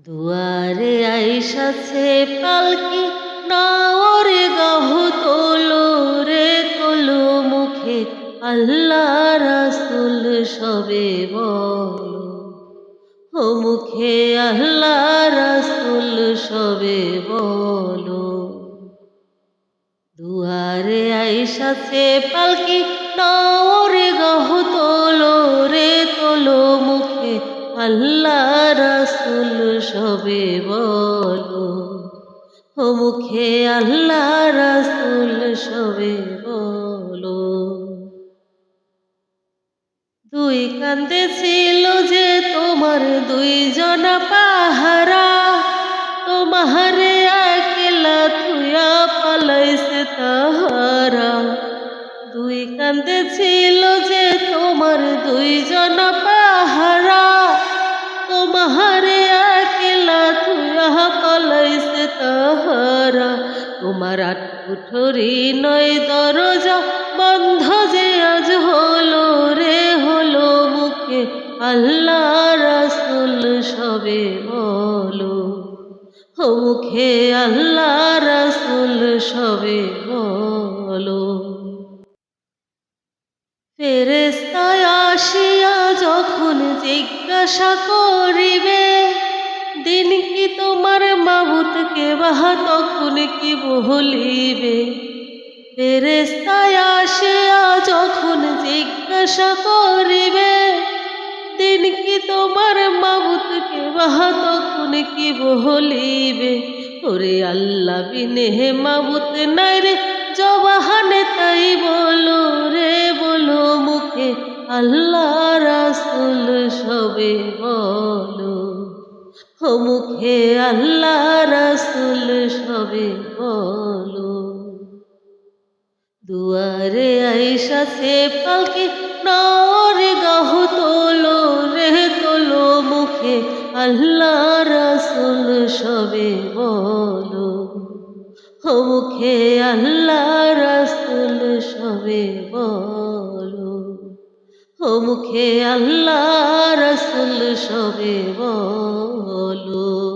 দুয়ারে আইসাছে পালকি নাওরে গাহ তোলো রে তোলো মুখে আল্লাহ রাসূল সবে বলো ও মুখে আল্লাহ রাসূল সবে বলো। দুয়ারে আইসাছে পালকি নাওরে গাহ তোলো রে তোলো মুখে আল্লাহ রাসূল সবে বলো ও মুখে আল্লাহ রাসূল সবে বলো। দুই কান্দে ছিল যে তোমার দুইজনা পাহারা, তোমারে একলা থুয়া পালাইছে তাহারা। দুই কান্দে ছিল যে তোমার দুইজনা পাহারা, তোমারে একলা থুয়া পালাইছে তাহারা। তোমার আট কুঠরি নয় দরজা বন্ধ যে আজ হলো রে হলো মুখে আল্লাহ রাসূল সবে বলো ও মুখে আল্লাহ রাসূল সবে বলো। ফেরেশতা আসিয়া যখন জিজ্ঞাসা করিবে দিন কি তোমার মাবুদকে বাহা তখন কি বলিবে। ফেরেশতা আসিয়া যখন জিজ্ঞাসা করিবে দিন কি তোমার মাবুদকে বাহা তখন কি বলিবে। ওরে আল্লাহ বিনে মাবুদ নাই রে জবানে তাই বলো রে বলো মুখে আল্লাহ রাসূল সবে বলো ও মুখে আল্লাহ রাসূল সবে বলো। দুয়ারে আইসাছে পালকি নাওরে গাহ তোলো রে তোলো মুখে আল্লাহ রাসূল সবে বলো ও মুখে আল্লাহ রাসূল সবে বলো ও মুখে আল্লাহ রাসূল সবে বলো।